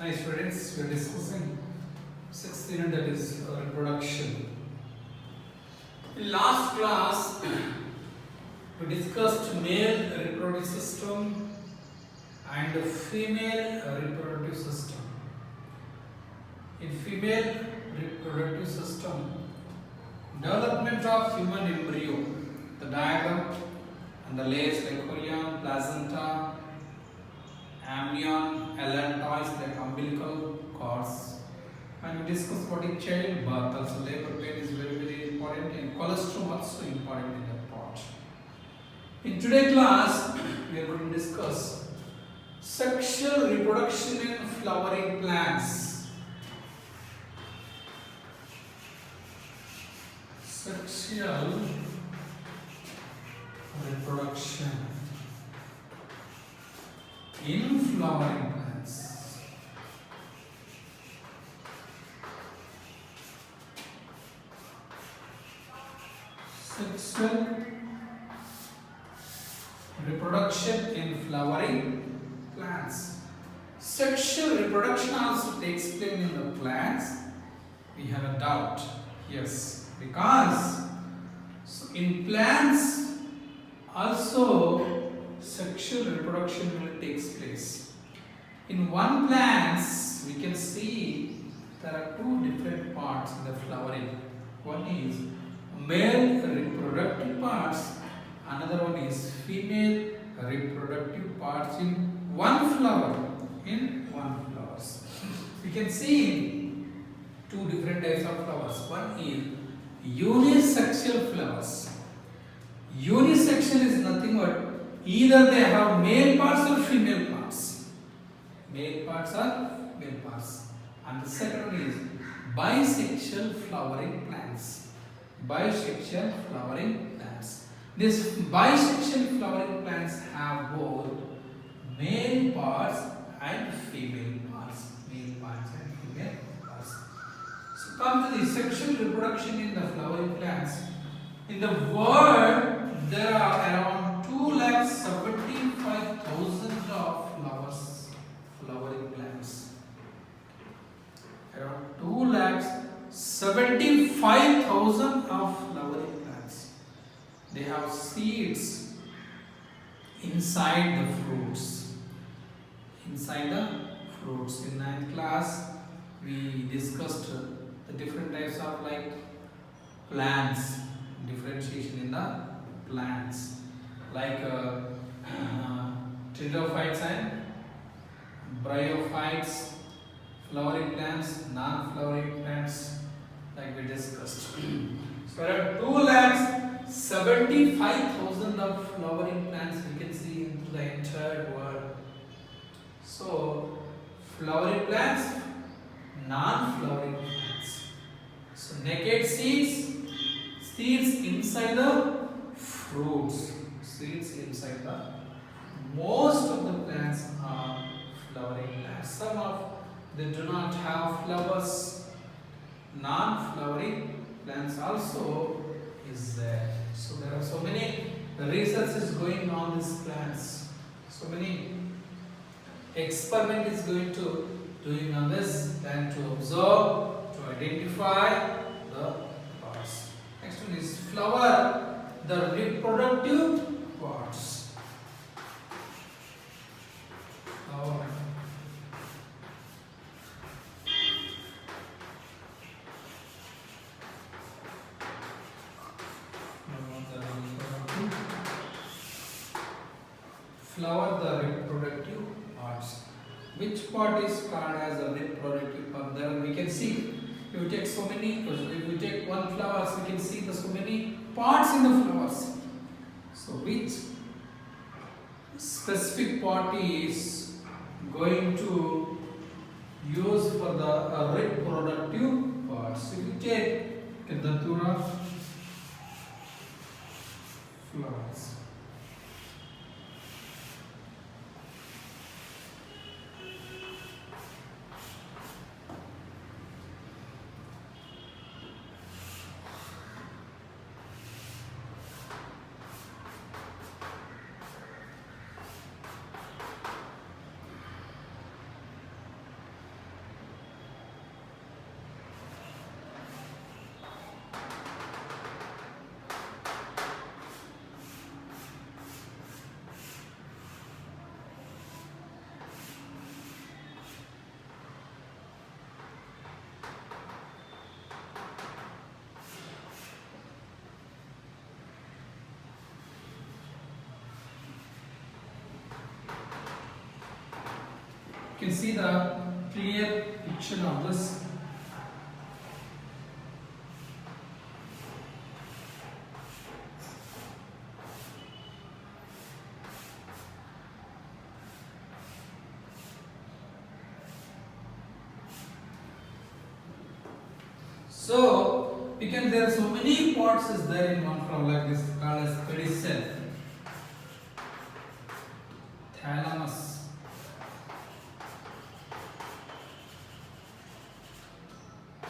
Hi students, we are discussing sixth unit, that is reproduction. In last class, we discussed male reproductive system and female reproductive system. In female reproductive system, development of human embryo, the diagram and the layers like chorion, placenta, amnion, allantois like umbilical cords, and we discuss what is childbirth. Also, labor pain is very important, and colostrum also important in that part. In today's class, we are going to discuss sexual reproduction in flowering plants. Sexual reproduction in flowering plants. Sexual reproduction in flowering plants. Sexual reproduction also takes place in the plants. We have a doubt. Yes, because in plants also sexual reproduction will take place. In one plants we can see there are two different parts in the flowering. One is male reproductive parts, another one is female reproductive parts in one flower. In one flowers, we can see two different types of flowers. One is unisexual flowers. Unisexual is nothing but either they have male parts or female parts. Male parts or male parts. And the second one is bisexual flowering plants. Bisexual flowering plants. These bisexual flowering plants have both male parts and female parts. Male parts and female parts. So come to the sexual reproduction in the flowering plants. In the world, there are around 275,000 of flowering plants. Around 275,000 of flowering plants. They have seeds inside the fruits. Inside the fruits. In 9th class, we discussed the different types of plants, differentiation in the plants, like pteridophytes and bryophytes, flowering plants, non-flowering plants, like we discussed. So there are 275,000 of flowering plants we can see in the entire world. So flowering plants, non-flowering plants. So naked seeds inside the fruits. Seeds inside the. Most of the plants are flowering plants. Some of they do not have flowers. Non-flowering plants also is there. So there are so many research is going on these plants. So many experiment is doing on this and to observe, to identify the parts. Next one is flower, the reproductive parts. Flower. Flower, the reproductive parts. Which part is called as a reproductive part? There we can see. If you take so many, if you take one flowers, we can see the so many parts in the flowers. So which specific part is going to use for the reproductive parts? If you take the datura flowers. You can see the clear picture of this. So there are so many parts is there in one flower, like this called as pedicel, thalamus,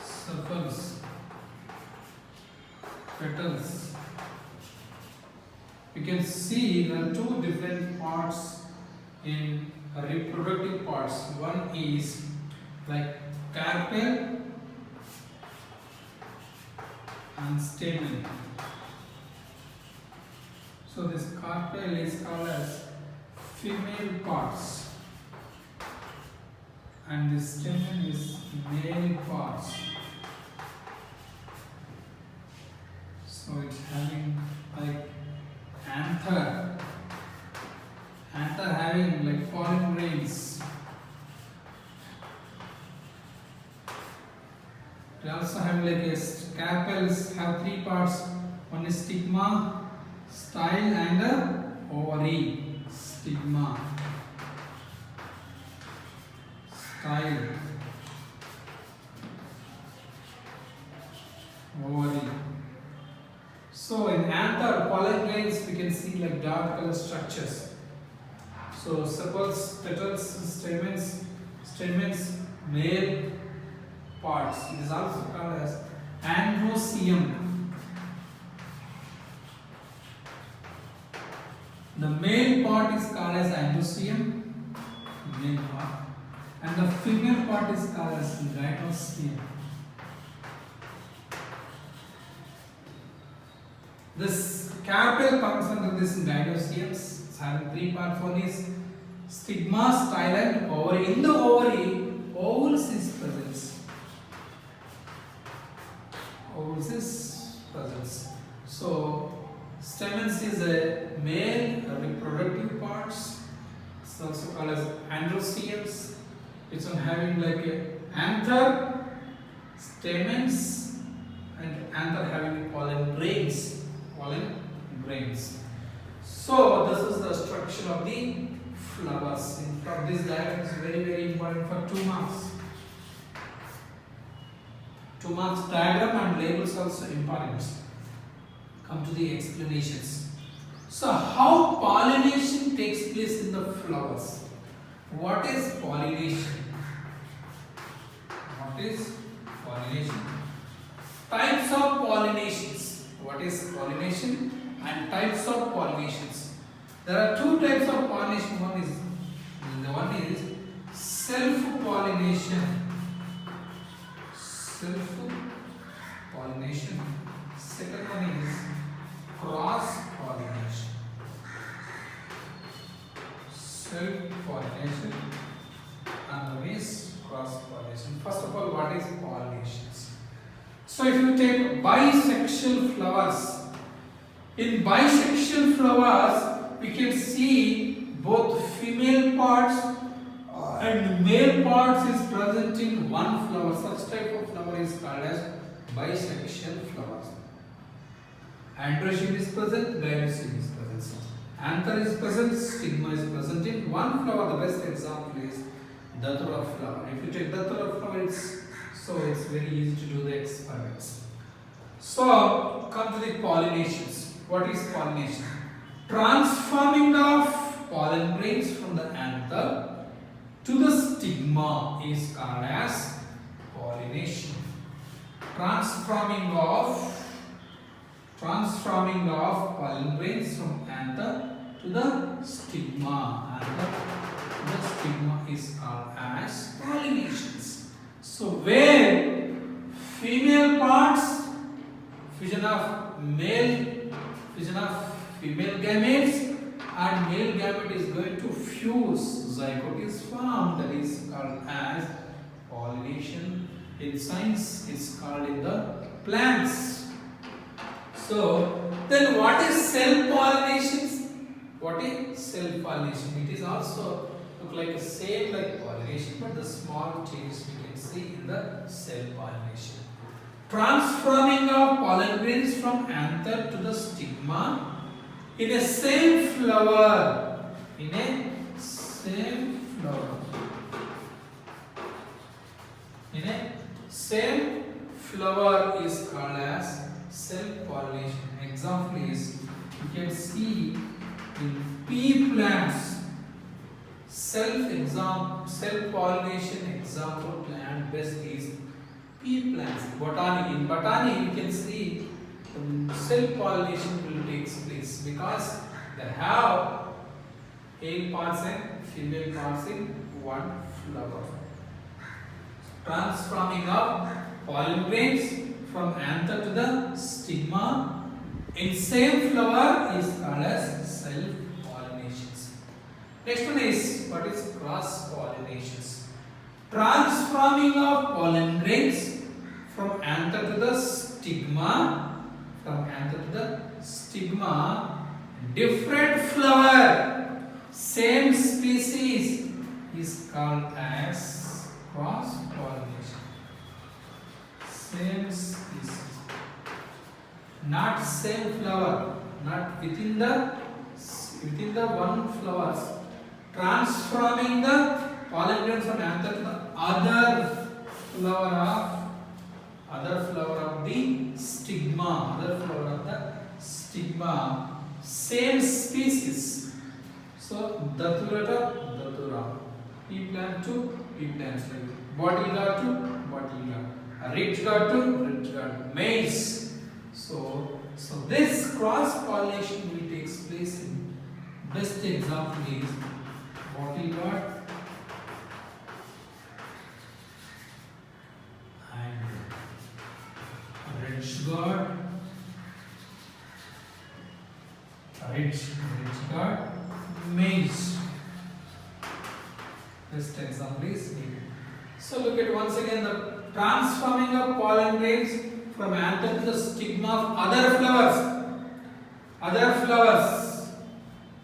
sepals, petals. You can see there are two different parts in reproductive parts. One is like carpel and stamen. So this carpel is called as female parts and this stamen is male parts. So it's having like anther having like pollen grains. We also have like a carpels have three parts. One is stigma, style and a ovary. Stigma, style, ovary. So in anther, pollen grains we can see like dark color structures. So sepals, petals, stamens, male parts. It is also called as androecium. The male part is called as androecium, male part, and the female part is called as gynoecium. This carpel comes under this gynoecium. It's having three parts. One is stigma, style, and ovary. In the ovary, ovules is present. Ovules is present. So stamens is a male reproductive parts. It's also called as androeciums. It's on having like a anther, stamens, and anther having pollen grains. So this is the structure of the flowers. In fact, this diagram is very, very important for 2 marks. 2 marks diagram and labels also important. Come to the explanations. So how pollination takes place in the flowers? What is pollination? What is pollination? Types of pollinations. What is pollination and types of pollinations? There are two types of pollination. One is self-pollination. Self-pollination. Second one is cross-pollination. Self-pollination and one is cross-pollination. First of all, what is pollinations? So if you take bisexual flowers, in bisexual flowers we can see both female parts and male parts is present in one flower. Such type of flower is called as bisexual flowers. Androecium is present, gynoecium is present. Anther is present, stigma is present in one flower. The best example is datura flower. If you take datura flower, it's very easy to do the experiments. So come to the pollinations. What is pollination? Transforming of pollen grains from the anther to the stigma is called as pollination. Transforming of pollen grains from anther to the stigma. Anther to the stigma is called as pollinations. So where female parts, fusion of female gametes and male gamete is going to fuse, zygote is formed, that is called as pollination. In science it's called in the plants. So then what is self-pollination? What is self-pollination? It is also look like the same like pollination, but the small changes we can see in the self-pollination. Transforming of pollen grains from anther to the stigma in a same flower. In a same flower. In a same flower is called as self-pollination. Example is, you can see in pea plants, self-pollination example plant best is pea plants. Botany, in botany you can see self-pollination will take place because they have male parts and female parts in one flower. Transforming of pollen grains from anther to the stigma in same flower is called as self-pollinations. Next one is, what is cross-pollinations? Transforming of pollen grains from anther to the stigma, different flower, same species is called as cross-pollination. Same species. Not same flower, not within the one flowers. Transforming the pollen grains from anther to the other flower of the stigma, same species. So datura, pea plant to pea plants, like bottle gourd to bottle gourd, ridge gourd to ridge gourd, maize. So this cross pollination will take place in, best example is bottle gourd and ridge gourd, maize. Best example is here. So look at once again the transforming of pollen grains from anther to the stigma of other flowers,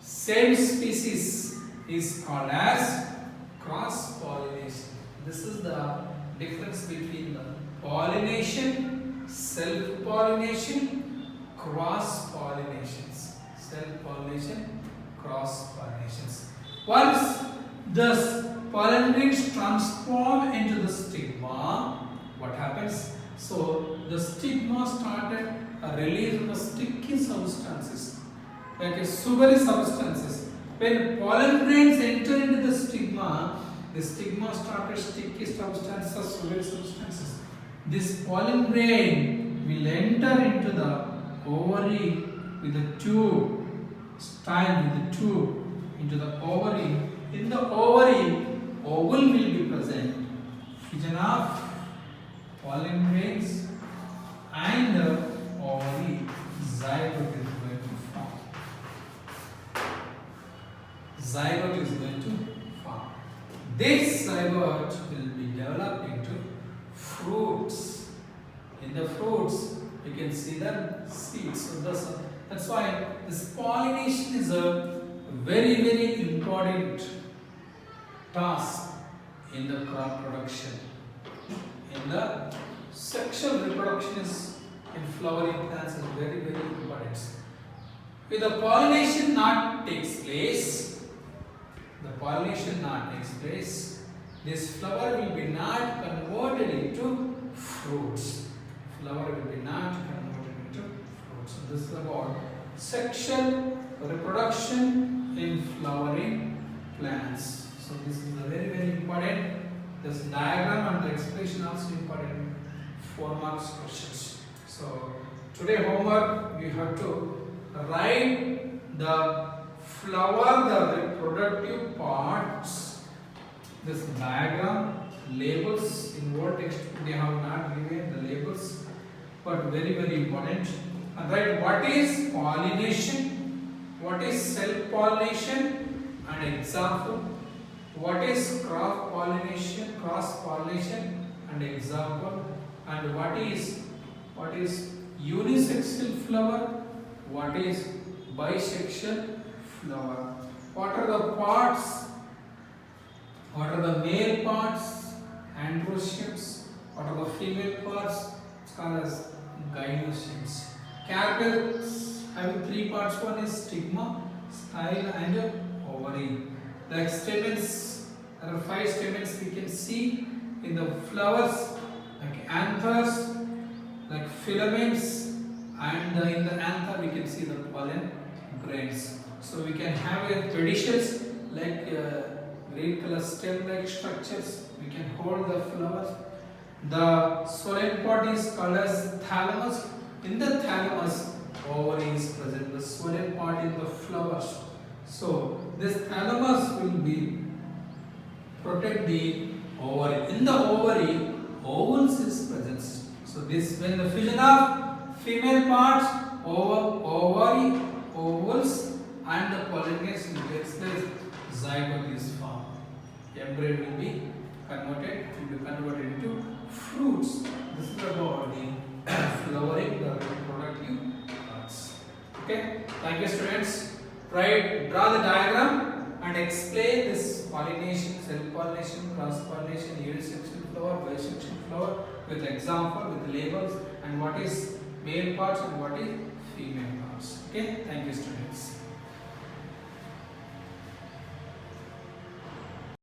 same species is called as cross pollination. This is the difference between the pollination, self pollination, cross pollinations. Self pollination, cross pollinations. Once the pollen grains transform into the stigma, what happens? So the stigma started a release of the sticky substances, like a sugary substances. When pollen grains enter into the stigma started sticky substances, sugary substances. This pollen grain will enter into the ovary with a tube, style with the tube into the ovary. In the ovary, oval will be present. Fusion of pollen grains and ovary, zygote is going to form. Zygote is going to form. This zygote will be developed into fruits. In the fruits, you can see the seeds. So that's why this pollination is a very, very important task in the crop production. In the sexual reproduction is in flowering plants is very, very important. If the pollination not takes place, this flower will be not converted into fruits. Flower will be not converted into fruits. So this is about sexual reproduction in flowering plants. So this is a very, very important. This diagram and the expression also important. 4 marks questions. So today homework we have to write the flower, the reproductive parts. This diagram, labels in word text they have not given the labels, but very, very important. And write what is pollination, what is self-pollination, and example. What is cross-pollination, and example. And what is unisexual flower, what is bisexual flower. What are the parts What are the male parts? Androeciums. What are the female parts? It's called as gynoeciums. Carpels having three parts. One is stigma, style, and ovary. Like stamens, there are 5 stamens we can see in the flowers, like anthers, like filaments, and in the anther we can see the pollen grains. So we can have a pedicels like green color stem like structures. We can hold the flowers. The swollen part is called as thalamus. In the thalamus, ovary is present. The swollen part in the flowers. So this thalamus will be protect the ovary. In the ovary, ovals is present. So this when the fusion of female parts, ovary, ovals, and the pollination takes place, zygote is formed. Embryo will be converted into fruits. This is about the flowering, the reproductive parts. Okay, thank you, students. Draw the diagram and explain this pollination, self-pollination, cross-pollination, unisection flower, bisection flower with example, with labels, and what is male parts and what is female parts. Okay, thank you, students.